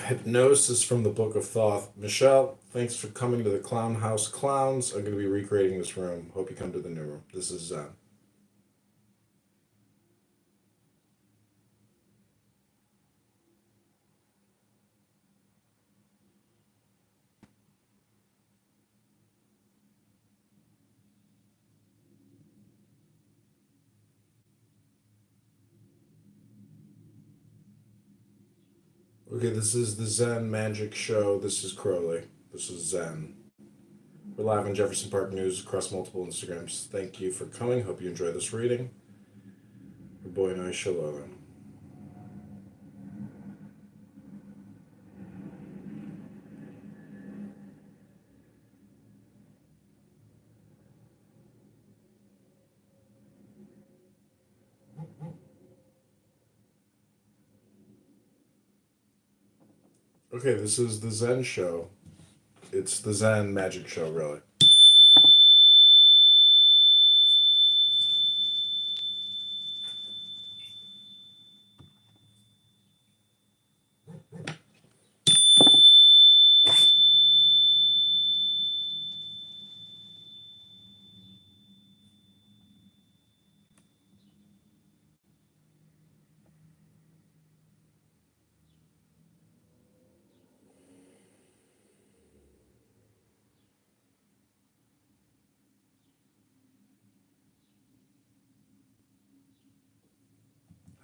Hypnosis from the Book of Thoth. Michelle, thanks for coming to the Clown House Clowns. I'm going to be recreating this room. Hope you come to the new room. This is Zen. Okay, this is the Zen Magic Show. This is Crowley. This is Zen. We're live on Jefferson Park News across multiple Instagrams. Thank you for coming. Hope you enjoy this reading. Your boy Noi Shalom. Okay, this is the Zen Show. It's the Zen Magic Show, really.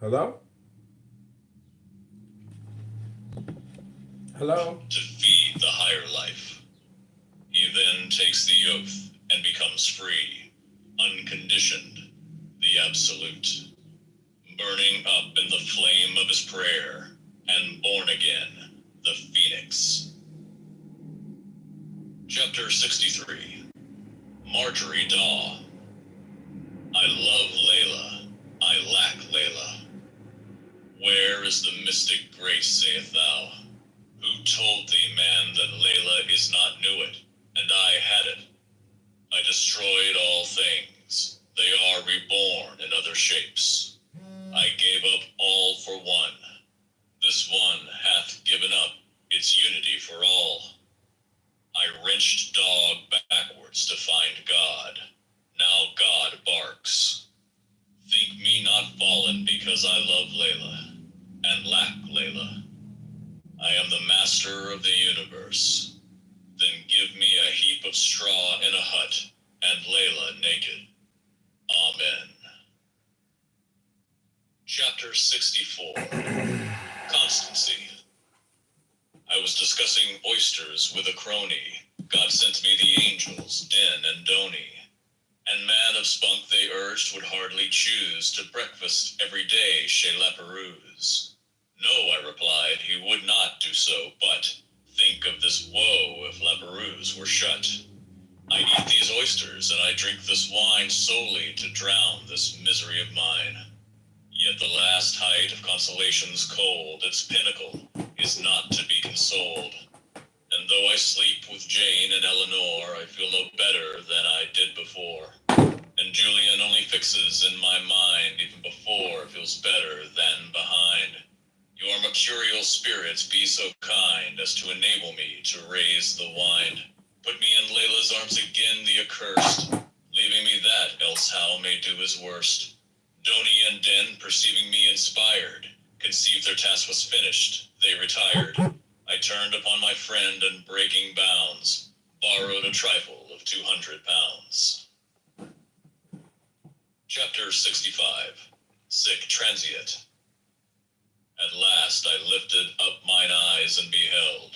Hello? Hello? To feed the higher life. He then takes the oath and becomes free, unconditioned, the absolute, burning up in the flame of his prayer, and born again, the phoenix. Chapter 63. Marjorie Daw. I love Layla, I lack Layla. Where is the mystic grace, saith thou? Who told thee, man, that Layla is not knew it, and I had it? I destroyed all things. They are reborn in other shapes. I gave up all for one. This one hath given up its unity for all. I wrenched dog backwards to find God. Now God barks. Think me not fallen because I love Layla, and lack Layla. I am the master of the universe. Then give me a heap of straw in a hut, and Layla naked. Amen. Chapter 64. Constancy. I was discussing oysters with a crony. God sent me the angels, Den and Doni. And man of spunk they urged would hardly choose to breakfast every day chez Laperouse. No, I replied, he would not do so, but think of this woe if Laperouse were shut. I eat these oysters and I drink this wine solely to drown this misery of mine. Yet the last height of consolation's cold, its pinnacle, is not to be consoled. And though I sleep with Jane and Eleanor, I feel no better than I did before. And Julian only fixes in my mind, even before feels better than behind. Your mercurial spirits be so kind as to enable me to raise the wind. Put me in Layla's arms again, the accursed, leaving me that, else how may do his worst. Doni and Den, perceiving me inspired, conceived their task was finished, they retired. I turned upon my friend and breaking bounds, borrowed a trifle of 200 pounds. Chapter 65. Sic Transiat. At last I lifted up mine eyes and beheld,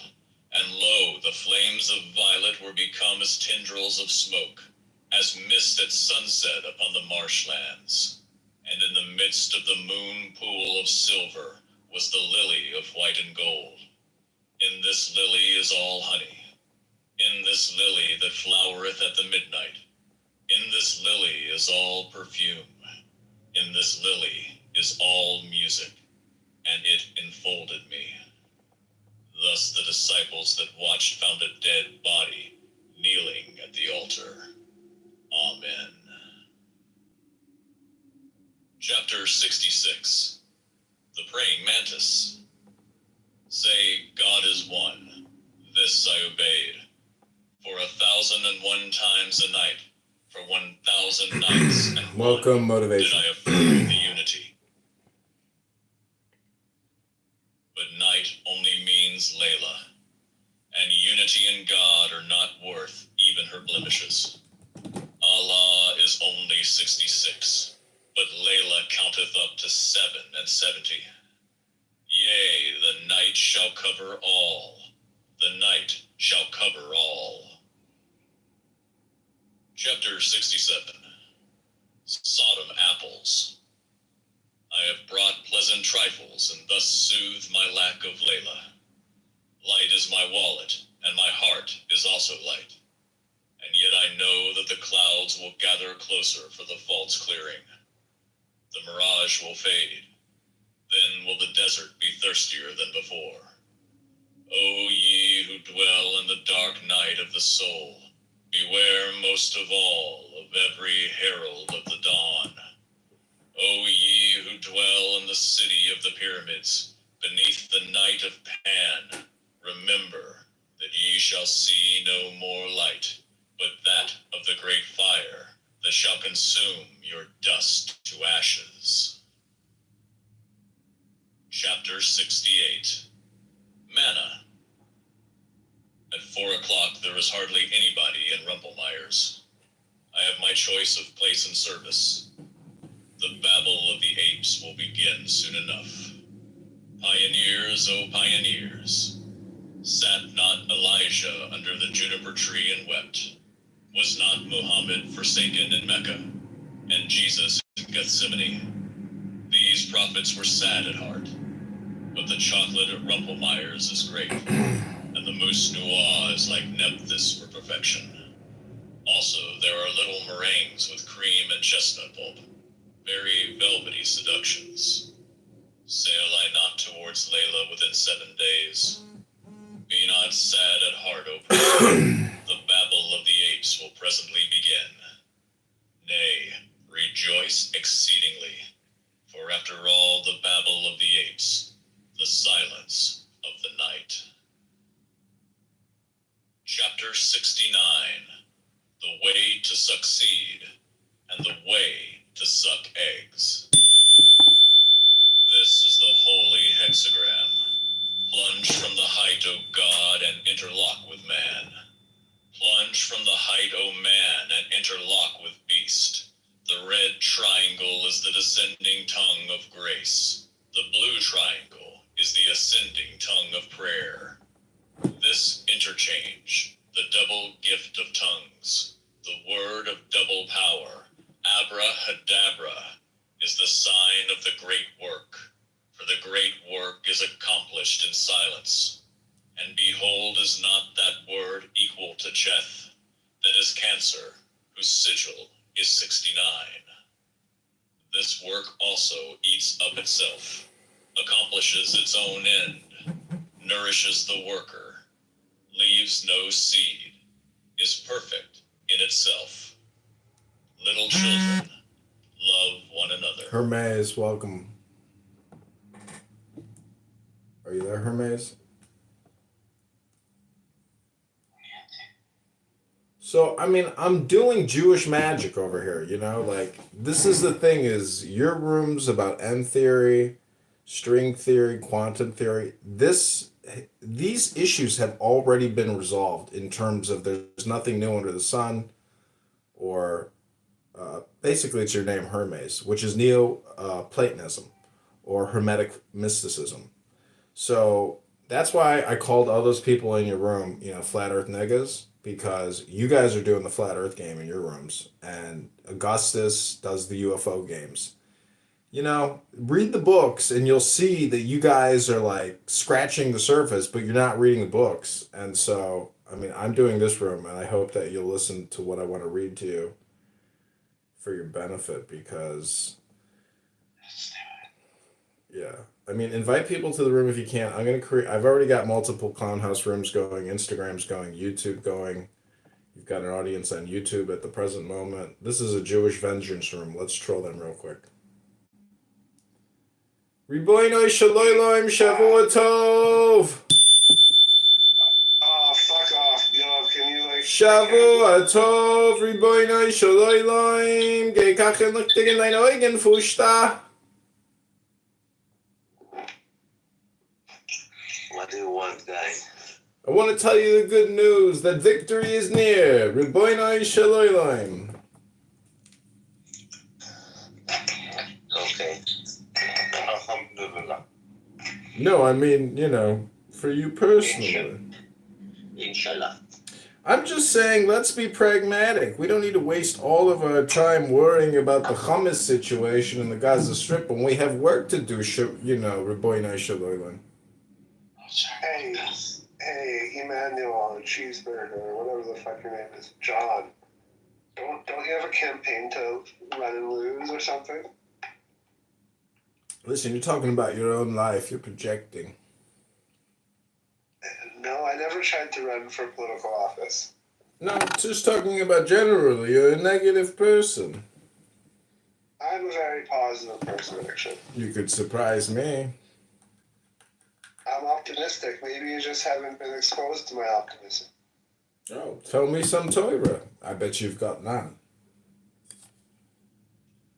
and lo, the flames of violet were become as tendrils of smoke, as mist at sunset upon the marshlands. And in the midst of the moon pool of silver was the lily of white and gold. In this lily is all honey. In this lily that flowereth at the midnight. In this lily is all perfume. In this lily is all music. And it enfolded me. Thus the disciples that watched found a dead body kneeling at the altar. Amen. Chapter 66. The Praying Mantis. Say, God 1,001 times a night for 1,000 nights and Welcome, did motivation. I affirm the unity. But night only means Layla, and unity and God are not worth even her blemishes. Allah is only 66, but Layla counteth up to 7 and 70. Yea, the night shall cover all. The night shall cover all. Chapter 67. Sodom Apples. I have brought pleasant trifles and thus soothe my lack of Layla. Light is my wallet, and my heart is also light. And yet I know that the clouds will gather closer for the false clearing. The mirage will fade. Then will the desert be thirstier than before. O ye who dwell in the dark night of the soul, beware most of all of every herald of the dawn. O ye who dwell in the city of the pyramids, beneath the night of Pan, remember that ye shall see no more light, but that of the great fire that shall consume your dust to ashes. Chapter 68. Manna. At 4 o'clock there is hardly anybody in Rumpelmeyer's. I have my choice of place and service. The babble of the apes will begin soon enough. Pioneers, O pioneers, sat not Elijah under the juniper tree and wept? Was not Muhammad forsaken in Mecca, and Jesus in Gethsemane? These prophets were sad at heart, but the chocolate at Rumpelmeyer's is great, and the mousse noir is like Nephthys for perfection. Also, there are little meringues with cream and chestnut pulp, very velvety seductions. Sail I not towards Layla within 7 days? Be not sad at heart, O prophet. The babble of the apes will presently begin. Nay, rejoice exceedingly, for after all the babble of the apes, the silence of the night. Chapter 69. The way to succeed, and the way to suck eggs. This is the holy hexagram. Plunge from the height, O God, and interlock with man. Plunge from the height, O man, and interlock with beast. The red triangle is the descending tongue of grace. The blue triangle is the ascending tongue of prayer. This interchange, the double gift of tongues, the word of double power, abrahadabra, is the sign of the great work. For the great work is accomplished in silence. And behold, is not that word equal to Cheth, that is Cancer, whose sigil is 69. This work also eats up itself, accomplishes its own end, nourishes the worker, leaves no seed, is perfect in itself. Little children, love one another. Hermes, welcome. Are you there, Hermes? So, I mean, I'm doing Jewish magic over here, you know? Like, this is the thing is, your room's about M theory, string theory, quantum theory. These issues have already been resolved in terms of there's nothing new under the sun, or basically it's your name, Hermes, which is Neo-Platonism, or Hermetic mysticism. So, that's why I called all those people in your room, flat earth niggas, because you guys are doing the flat earth game in your rooms, and Augustus does the UFO games. Read the books and you'll see that you guys are like scratching the surface, but you're not reading the books. And so, I mean, I'm doing this room and I hope that you'll listen to what I want to read to you for your benefit, because yeah. I mean, invite people to the room if you can. I've already got multiple Clown House rooms going, Instagram's going, YouTube going. You've got an audience on YouTube at the present moment. This is a Jewish vengeance room. Let's troll them real quick. Ribono Shaloim Shavuot Tov. Oh, fuck off. Can you Shavua Tov, Riboinoi Shaloiloim, Geikachen Lichtigen Dein Eugen Fushta. What do you want, guy? I want to tell you the good news that victory is near. Riboinoi Shaloiloim. Okay. Alhamdulillah. No, I mean, you know, for you personally. Inshallah. I'm just saying, let's be pragmatic. We don't need to waste all of our time worrying about the hummus situation in the Gaza Strip when we have work to do, you know, Riboinoi Shaloiloim. Hey, Emmanuel, cheeseburger, or whatever the fuck your name is, John. Don't you have a campaign to run and lose or something? Listen, you're talking about your own life. You're projecting. No, I never tried to run for political office. No, just talking about generally. You're a negative person. I'm a very positive person, actually. You could surprise me. I'm optimistic. Maybe you just haven't been exposed to my optimism. Oh, tell me some Torah. I bet you've got none.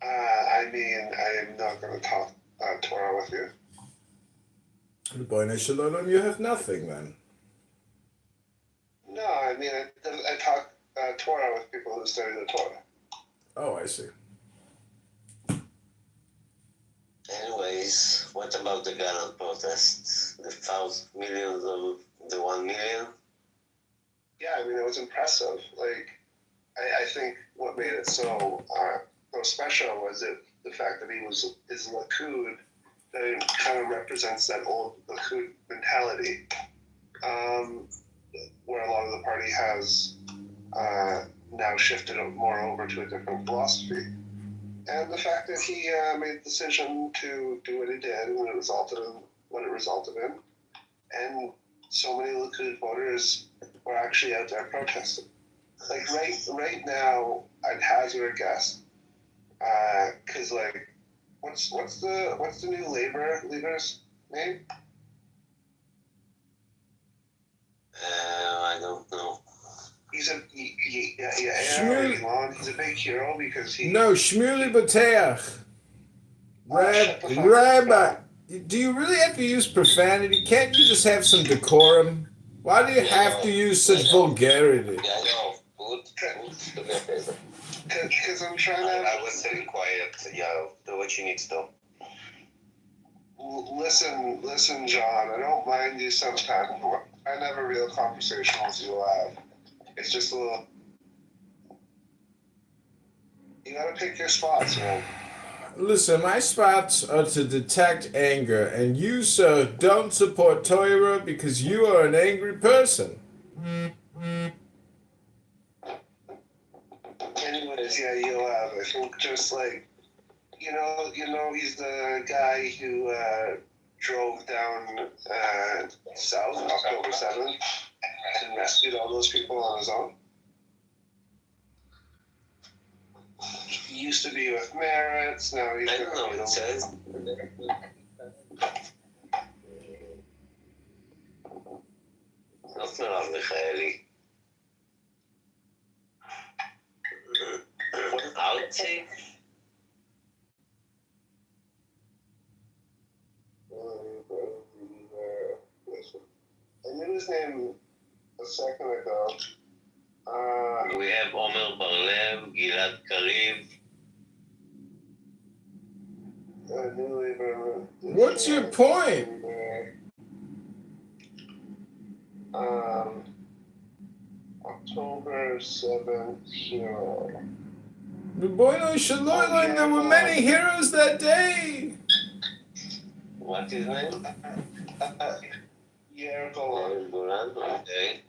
I mean, I am not going to talk Torah with you. Riboinoi Shaloiloim, you have nothing then. No, I mean, I talk Torah with people who study the Torah. Oh, I see. Anyways, what about the Galant protests? The millions of the 1 million? Yeah, I mean, it was impressive. Like, I think what made it so special was the fact that his Likud, that it kind of represents that old Likud mentality, where a lot of the party has now shifted more over to a different philosophy. And the fact that he made the decision to do what he did and it resulted in what it resulted in. And so many Likud voters were actually out there protesting. Like right now, I'd hazard a guess, because like, what's the new Labour leader's name? I don't know. He's a Shmuel. Elon. He's a big hero because he. No, Shmuley Bateach. Shut the fuck Rabbi. up. Do you really have to use profanity? Can't you just have some decorum? Why do you have to use such vulgarity? Yeah, I know. Good. Because I'm trying to. I was sitting quiet. Yeah, do what you need to do. Listen, John. I don't mind you sometimes. I never real conversation with you have. It's just a little. You gotta pick your spots, man. Listen, my spots are to detect anger, and you, sir, don't support Torah because you are an angry person. Anyways, yeah, you'll have. I think just like, you know, he's the guy who drove down south October 7th and rescued all those people on his own. He used to be with Meretz, now he's I don't know what it says. Not Merav Michaeli. Outside? I knew his name a second ago. We have Omer Bar-Lev, Gilad Kariv. New Labour. What's your point? October 7th hero. Riboinoi Shaloiloim, there were many heroes that day. What's his name? Yair Golan. Golan, okay.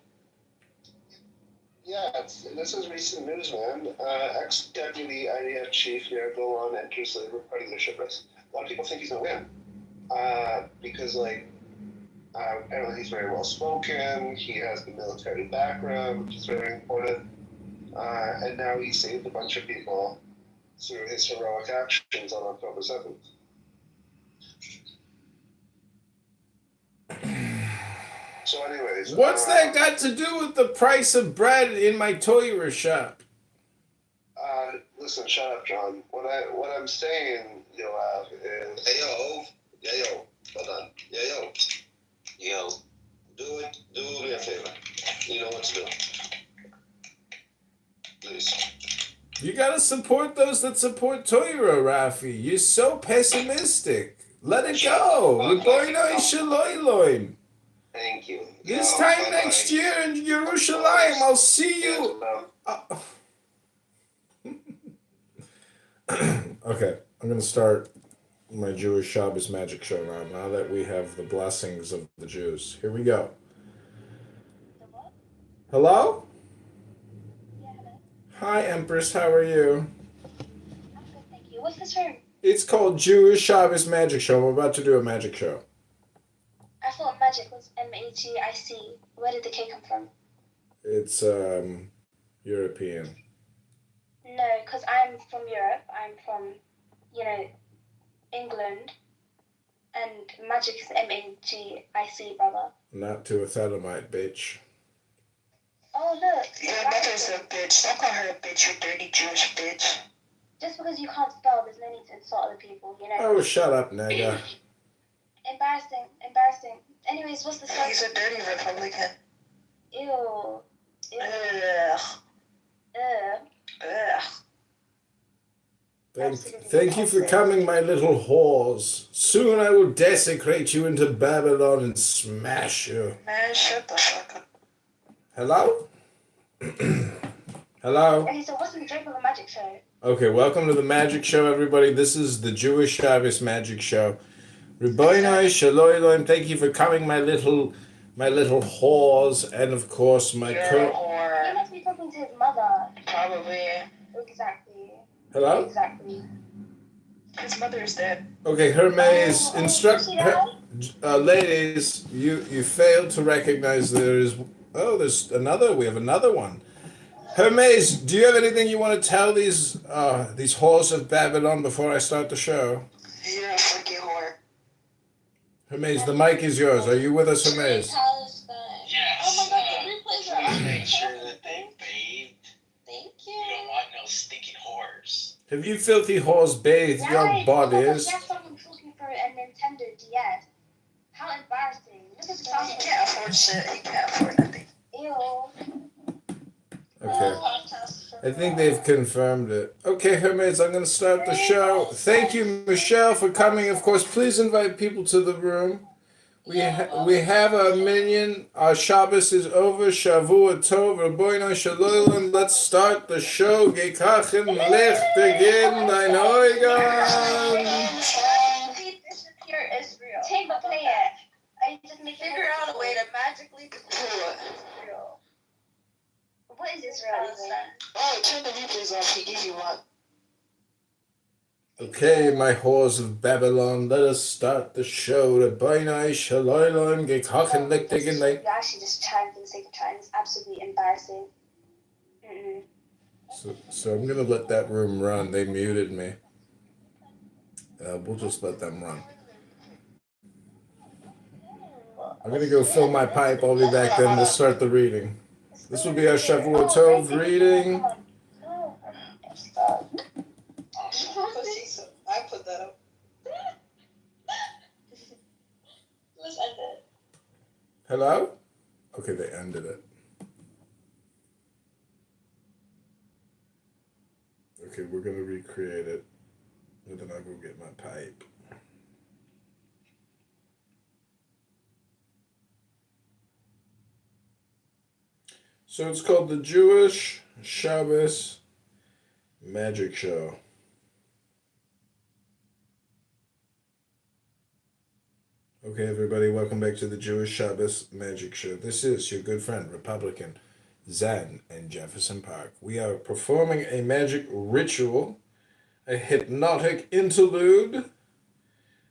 Yeah, this is recent news, man. Ex-deputy IDF chief Yair Golan enters Labour Party leadership race. A lot of people think he's gonna win, because like apparently he's very well spoken. He has the military background, which is very important, and now he saved a bunch of people through his heroic actions on October 7th. So, anyways, What's that got to do with the price of bread in my Toyota shop? Listen, shut up, John. What I'm saying, Yoav, is Hey yo, hold on. Yo, do me a favor. You know what to do. Please. You gotta support those that support Toyota, Rafi. You're so pessimistic. Let it go. Ribono Shaloiloim. Thank you. This Yo, time bye-bye. next year in Yerushalayim, I'll see you. Okay, I'm gonna start my Jewish Shabbos magic show now that we have the blessings of the Jews. Here we go. Hello? Hi, Empress. How are you? I'm good, thank you. What's this room? It's called Jewish Shabbos Magic Show. I'm about to do a magic show. I thought magic was MAGIC. Where did the K come from? It's European. No, because I'm from Europe. I'm from, England. And magic is MAGIC, brother. Not to a Thelomite, bitch. Oh, look. Your mother's a bitch. Don't call her a bitch, you dirty Jewish bitch. Just because you can't spell, there's no need to insult other people, Oh, shut up, nigga. Embarrassing. Anyways, what's the He's a dirty Republican. Ew. Ugh. Ugh. Thank you for coming, my little whores. Soon I will desecrate you into Babylon and smash you. Man, shut the fuck up. Hello? Hello? Okay, so what's the joke of a magic show? Okay, welcome to the magic show, everybody. This is the Jewish Shabbos magic show. Ribono Shaloiloim, thank you for coming, my little whores, and of course my You're a whore. He must be talking to his mother. Probably. Exactly. Hello? Exactly. His mother's dead. Okay, Hermes, instruct Her- ladies. You failed to recognize there's another. We have another one. Hermes, do you have anything you want to tell these whores of Babylon before I start the show? You're a fucking whore. Hermes, the mic is yours. Are you with us, Hermes? Yes. Oh my god, the replays are on. Make sure that they bathed. Thank you. You don't want no stinking whores. Have you filthy whores bathed your bodies? Yes, someone talking for a Nintendo DS. How embarrassing. Look at the sound. He can't afford shit. He can't afford nothing. Ew. Okay. I think they've confirmed it. Okay, Hermes, I'm going to start the show. Thank you, Michelle, for coming. Of course, please invite people to the room. We have a minion. Our Shabbos is over. Shavua Tov, Ribono Shaloiloim. Let's start the show. Gekachem Lichtigen dein Eugen. Disappear Israel. Take the play it. I just make figure out a way to magically disappear Israel. What is Israel even? Oh, turn the replays off. He gave you one. Okay, my whores of Babylon, let us start the show. Ribono Shaloiloim, Gekachem Lichtigen dein. You actually just chatting for the sake of chatting. It's absolutely embarrassing. Mm-mm. So I'm going to let that room run. They muted me. We'll just let them run. I'm going to go fill my pipe. I'll be back then to start the reading. This will be our Shavua Tov reading. I put that up. Let's end it. Hello? Okay, they ended it. Okay, we're going to recreate it. And then I'll go get my pipe. So it's called the Jewish Shabbos Magic Show. Okay, everybody, welcome back to the Jewish Shabbos Magic Show. This is your good friend, Republican, Zen, and Jefferson Park. We are performing a magic ritual, a hypnotic interlude.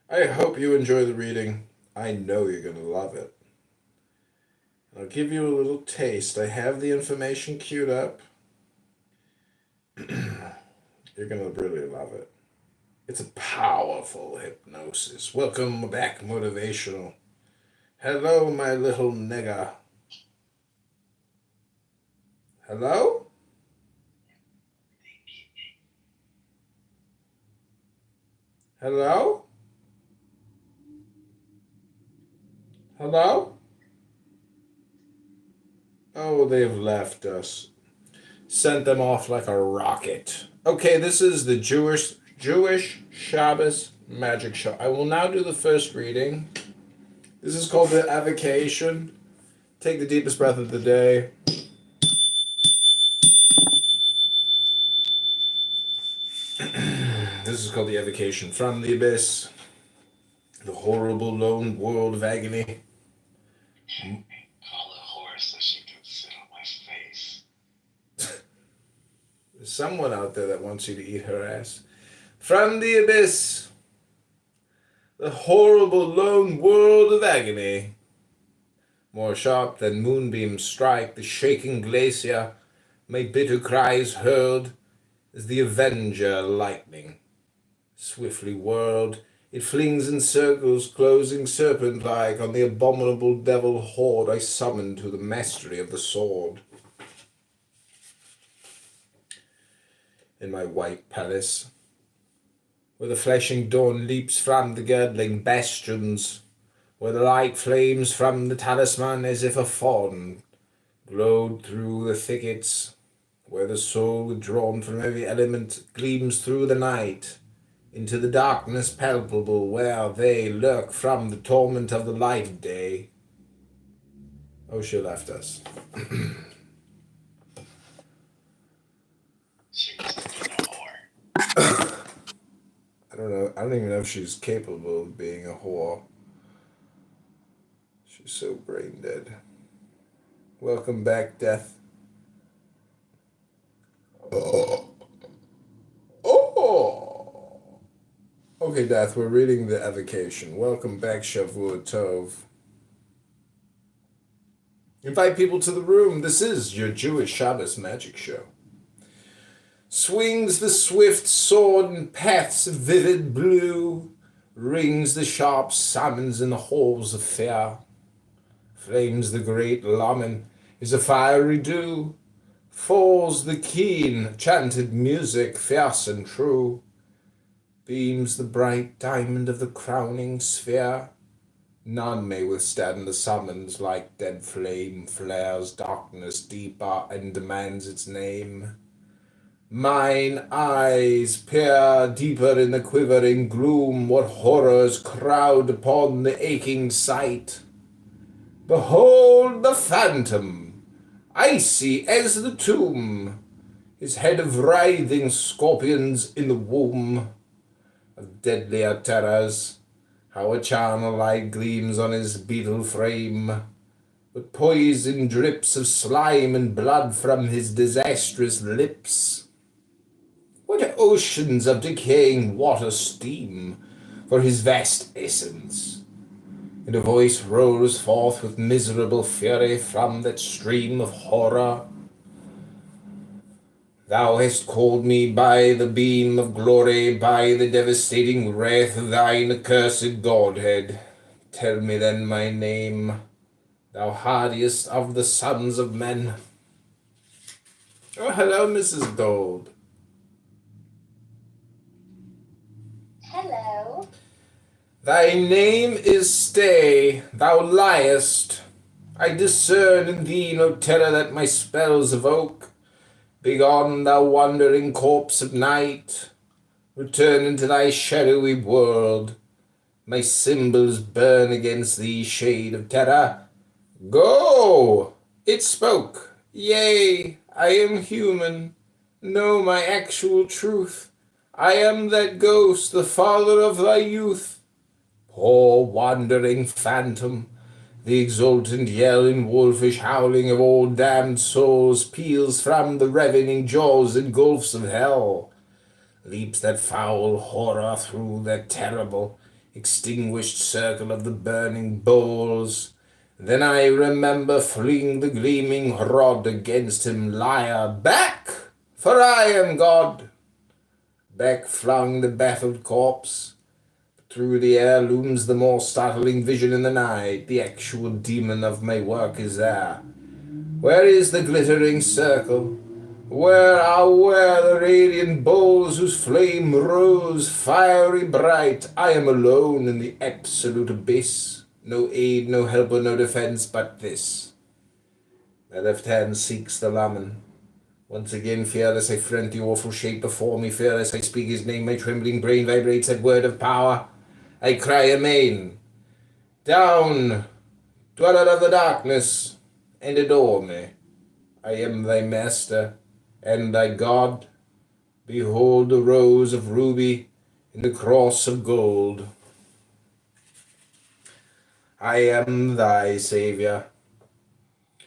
I hope you enjoy the reading. I know you're going to love it. I'll give you a little taste. I have the information queued up. You're going to really love it. It's a powerful hypnosis. Welcome back, motivational Hello, my little nigger. Hello? Hello? Hello? Oh, they've left us. Sent them off like a rocket. Okay, this is the Jewish Shabbos magic show. I will now do the first reading. This is called the Avocation. Take the deepest breath of the day. This is called the Avocation. From the abyss, the horrible lone world of agony. Call a horse so she can sit on my face. There's someone out there that wants you to eat her ass. From the abyss, the horrible lone world of agony. More sharp than moonbeams strike the shaking glacier, my bitter cries heard as the avenger lightning. Swiftly whirled, it flings in circles, closing serpent-like on the abominable devil horde I summoned to the mastery of the sword. In my white palace, where the flashing dawn leaps from the girdling bastions, where the light flames from the talisman as if a fawn glowed through the thickets, where the soul withdrawn from every element gleams through the night, into the darkness palpable where they lurk from the torment of the light of day. Oh, she left us. She was being a whore. I don't know. I don't even know if she's capable of being a whore. She's so brain dead. Welcome back, Death. Oh. Okay, Death, we're reading the Avocation. Welcome back, Shavua Tov. Invite people to the room. This is your Jewish Shabbos magic show. Swings the swift sword in paths of vivid blue, rings the sharp summons in the halls of fear. Flames the great lamen is a fiery dew, falls the keen chanted music fierce and true, beams the bright diamond of the crowning sphere. None may withstand the summons like dead flame flares darkness deeper and demands its name. Mine eyes peer deeper in the quivering gloom, what horrors crowd upon the aching sight. Behold the phantom, icy as the tomb, his head of writhing scorpions in the womb of deadlier terrors. How a charnel light gleams on his beetle frame, but poison drips of slime and blood from his disastrous lips. What oceans of decaying water steam for his vast essence, and a voice rolls forth with miserable fury from that stream of horror. Thou hast called me by the beam of glory, by the devastating wrath of thine accursed Godhead. Tell me then my name, thou hardiest of the sons of men. Oh, hello, Mrs. Gold. Hello. Thy name is Stay, thou liest. I discern in thee no terror that my spells evoke. Begone, thou wandering corpse of night. Return into thy shadowy world. My symbols burn against thee, shade of terror. Go! It spoke. Yea, I am human. Know my actual truth. I am that ghost, the father of thy youth. Poor wandering phantom, the exultant yell and wolfish howling of all damned souls peals from the ravening jaws and gulfs of hell. Leaps that foul horror through that terrible, extinguished circle of the burning bowls. Then I remember fling the gleaming rod against him, liar, back, for I am God. Back flung the baffled corpse, through the air looms the more startling vision in the night. The actual demon of my work is there. Where is the glittering circle? Where the radiant bowls whose flame rose fiery bright? I am alone in the absolute abyss. No aid, no helper, no defense but this. My left hand seeks the Laman. Once again, fearless, I front the awful shape before me. Fearless, I speak his name. My trembling brain vibrates at word of power. I cry amain. Down, dweller of the darkness, and adore me. I am thy master, and thy God. Behold the rose of ruby and the cross of gold. I am thy Saviour.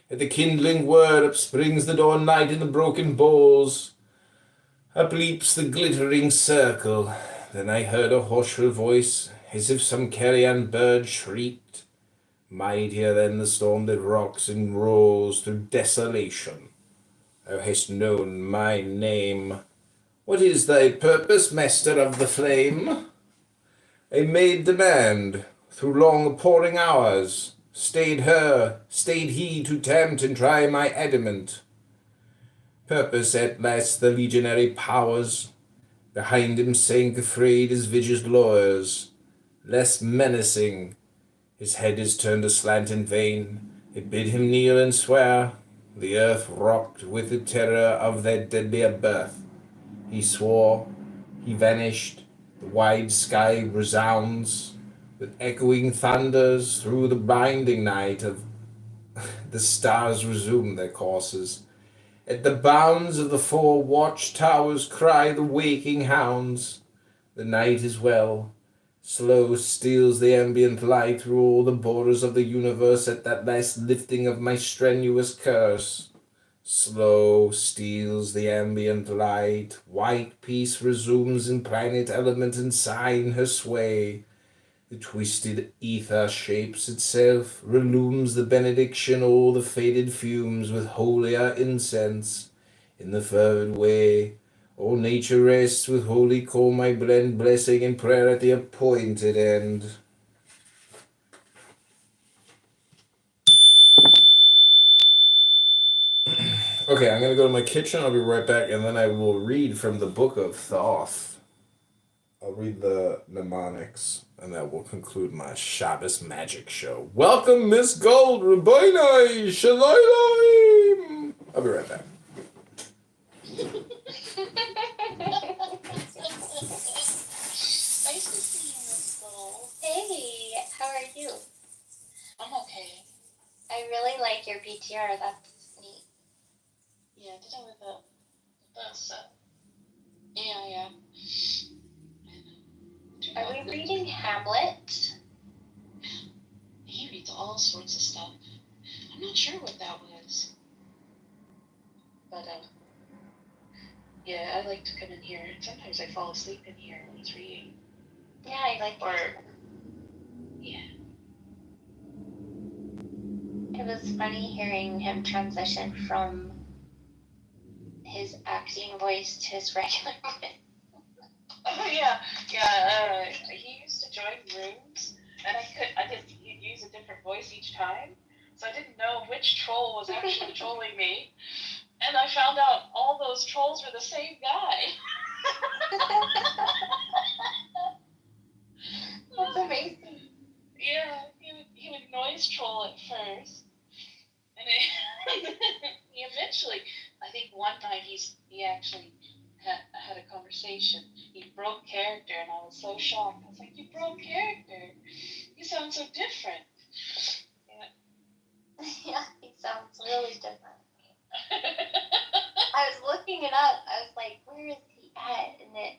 At the kindling word upsprings the dawn light in the broken bowls. Upleaps the glittering circle. Then I heard a hoarse voice, as if some carrion bird shrieked. Mightier than the storm that rocks and rolls through desolation. Thou hast known my name. What is thy purpose, master of the flame? I made demand through long appalling hours. Stayed he to tempt and try my adamant. Purpose at last the legionary powers. Behind him sank afraid his visaged lawyers. Less menacing, his head is turned aslant in vain. It bid him kneel and swear. The earth rocked with the terror of their deadlier birth. He swore, he vanished, the wide sky resounds with echoing thunders through the blinding night of the stars resume their courses. At the bounds of the 4 watchtowers cry the waking hounds. The night is well. Slow steals the ambient light through all the borders of the universe at that last lifting of my strenuous curse. Slow steals the ambient light. White peace resumes in planet, element, and sign her sway. The twisted ether shapes itself, relumes the benediction, all the faded fumes with holier incense. In the fervid way, all nature rests with holy call, my blend blessing and prayer at the appointed end. Okay, I'm gonna go to my kitchen, I'll be right back, and then I will read from the Book of Thoth. I'll read the mnemonics, and that will conclude my Shabbos magic show. Welcome, Miss Gold, Rabbi Shalayim! I'll be right back. Nice to see you, Miss Gold. Hey, how are you? I'm okay. I really like your PTR. That's neat. Yeah, did I with the set? Yeah. Are we reading Hamlet? He reads all sorts of stuff. I'm not sure what that was. But, yeah, I like to come in here. Sometimes I fall asleep in here when he's reading. Yeah, I like it. Yeah. It was funny hearing him transition from his acting voice to his regular voice. Oh, yeah. He used to join rooms, and he'd use a different voice each time, so I didn't know which troll was actually trolling me, and I found out all those trolls were the same guy. That's amazing. Yeah, he would noise troll at first, and he eventually, I think one night he actually had a conversation. He broke character, and I was so shocked. I was like, "You broke character? You sound so different." Yeah, he sounds really different. I was looking it up. I was like, where is he at? And it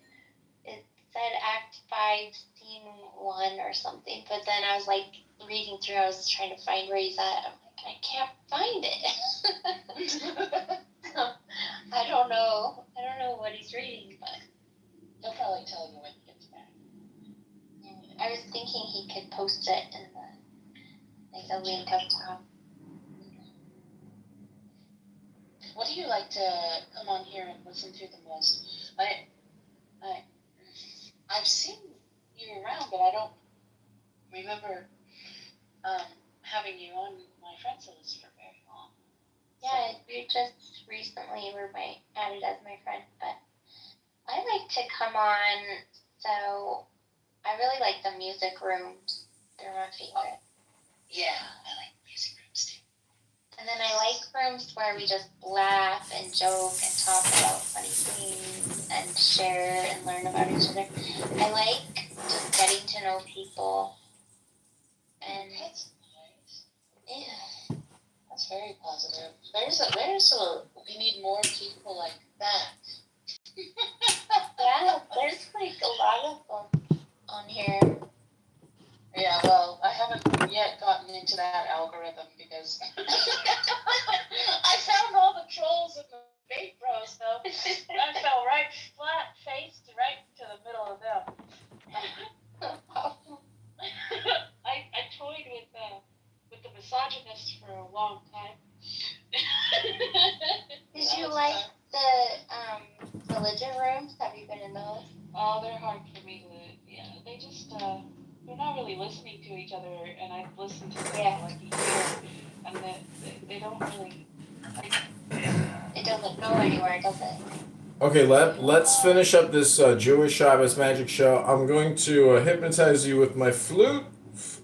said Act 5, Scene 1 or something. But then I was like reading through. I was trying to find where he's at. I'm like, I can't find it. I don't know what he's reading, but He'll probably tell you when he gets back. I was thinking he could post it in the link up top. What do you like to come on here and listen to the most? I've seen you you around, but I don't remember having you on my friends list for very long. Yeah, you just recently were added as my friend, but I like to come on, so I really like the music rooms. They're my favorite. Yeah, I like music rooms too. And then I like rooms where we just laugh and joke and talk about funny things and share and learn about each other. I like just getting to know people. And That's nice. yeah. That's very positive. We need more people like that. Yeah, there's like a lot of them on here. Yeah, well, I haven't yet gotten into that algorithm because I found all the trolls and the bait bros, though. I fell right flat faced right to the middle of them. I toyed with the misogynists for a long time. Did you like the religion rooms? Have you been in those? Oh, they're hard for me to. Yeah, they just they're not really listening to each other, and I've listened to them for like a year, and they don't really. It doesn't go anywhere, does it? Okay, let's finish up this Jewish Shabbos magic show. I'm going to hypnotize you with my flute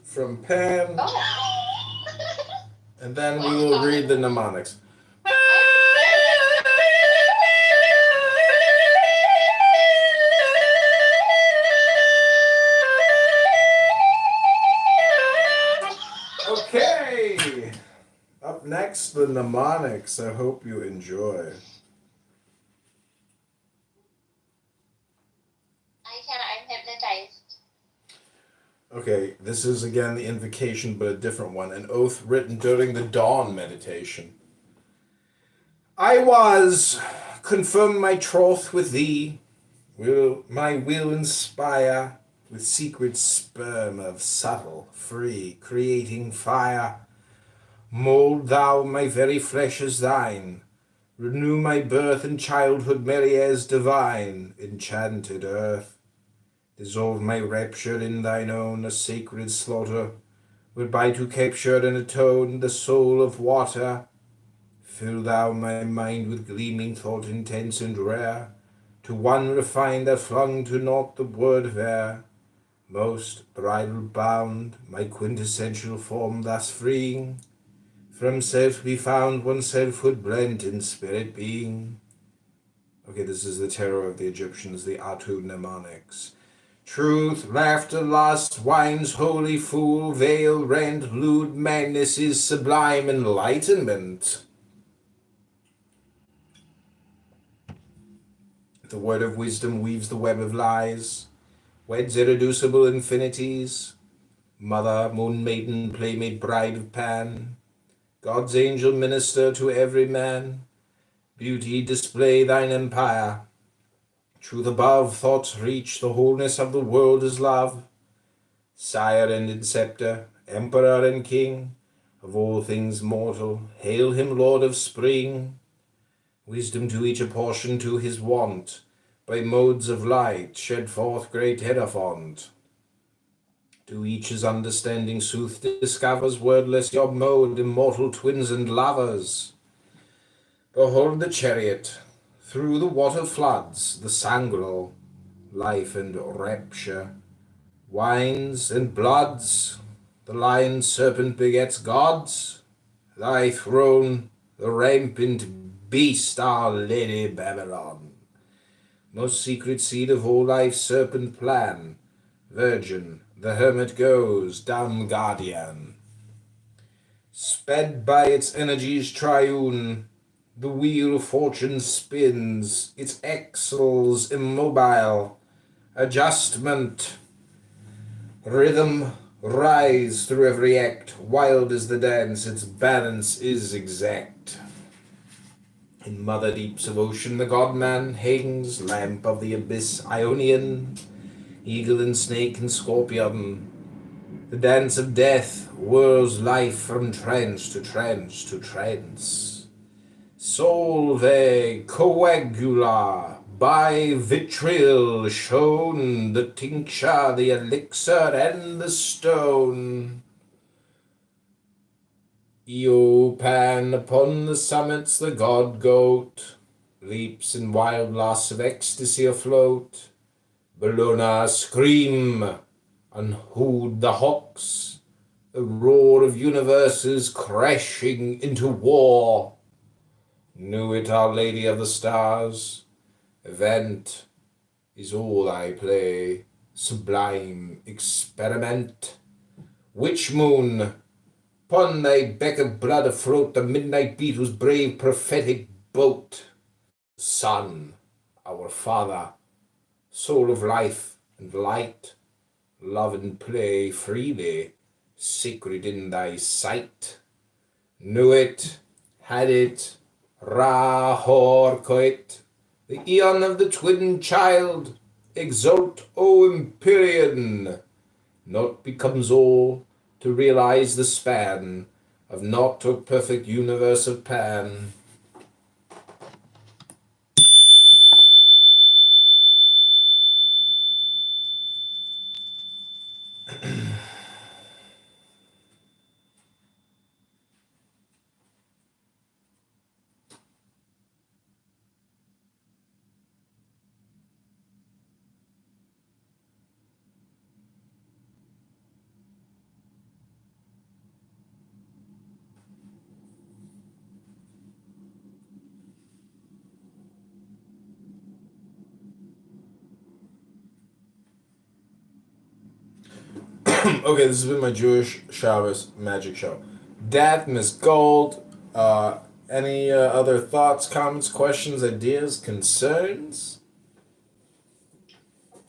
from Pan, Oh. and then we will read the mnemonics. Okay, up next, the mnemonics. I hope you enjoy. I'm hypnotized. Okay, this is again the invocation, but a different one. An oath written during the dawn meditation. I was, confirm my troth with thee, my will inspire, with secret sperm of subtle, free, creating fire. Mold thou my very flesh as thine, renew my birth and childhood merry as divine, enchanted earth. Dissolve my rapture in thine own, a sacred slaughter, whereby to capture and atone the soul of water. Fill thou my mind with gleaming thought intense and rare, to one refined that flung to naught the word fair. Most bridal bound, my quintessential form thus freeing, from self be found one selfhood blent in spirit being. Okay, this is the terror of the Egyptians, the Atu mnemonics. Truth, laughter, lust, wine's holy fool, veil rent, lewd madness is sublime enlightenment. The word of wisdom weaves the web of lies, weds irreducible infinities. Mother, moon maiden, playmate, bride of Pan, God's angel minister to every man. Beauty, display thine empire. Truth above, thoughts reach, the wholeness of the world is love. Sire and inceptor, emperor and king, of all things mortal, hail him Lord of spring. Wisdom to each apportion to his want, by modes of light shed forth great Hierophant. To each his understanding sooth discovers, wordless your mode, immortal twins and lovers. Behold the chariot, through the water floods, the sangreal, life and rapture, wines and bloods, the lion serpent begets gods, thy throne, the rampant beast, our Lady Babylon. Most secret seed of all life's serpent plan, virgin, the hermit goes, dumb guardian. Sped by its energies triune, the wheel of fortune spins, its axles immobile, adjustment, rhythm rise through every act, wild is the dance, its balance is exact. In mother deeps of ocean the god-man hangs, lamp of the abyss Ionian, eagle and snake and scorpion. The dance of death whirls life from trance to trance to trance. Solve coagula, by vitriol shown, the tincture, the elixir, and the stone. Eopan upon the summits, the god-goat leaps in wild loss of ecstasy afloat. Bellona scream, unhood the hawks, the roar of universes crashing into war. Knew it, Our Lady of the Stars, event is all I play, sublime experiment. Witch moon, upon thy beck of blood afloat, the midnight beetle's brave prophetic boat. Sun, our father, soul of life and light, love and play freely, sacred in thy sight. Knew it, had it, Ra-hor coit, the eon of the twin child, exult, O Empyrean. Naught becomes all to realize the span of naught to perfect universe of Pan. Okay, this has been my Jewish Shabbos magic show. Dad, Miss Gold, any other thoughts, comments, questions, ideas, concerns?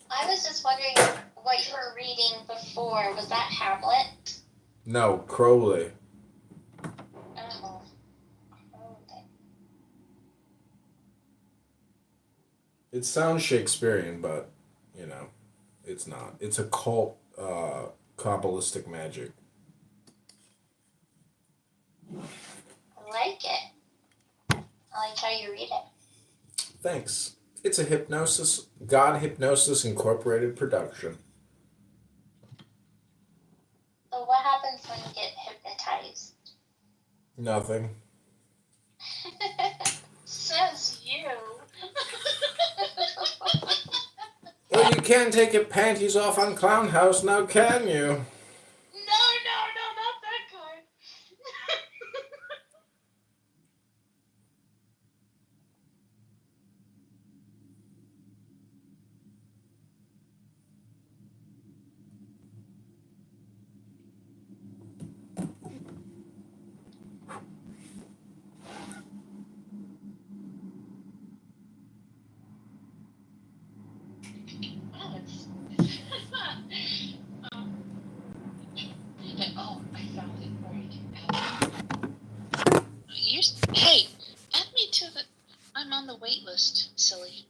I was just wondering what you were reading before. Was that Hamlet? No, Crowley. Oh. Okay. It sounds Shakespearean, but, you know, it's not. It's occult, Kabbalistic magic. I like it. I like how you read it. Thanks. It's a God Hypnosis Incorporated production. So what happens when you get hypnotized? Nothing. Says you. Well, you can't take your panties off on Clown House now, can you? No, not that kind. Oh, it's oh, I found it. Right. Hey, add me to the. I'm on the wait list, silly.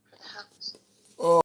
For the house.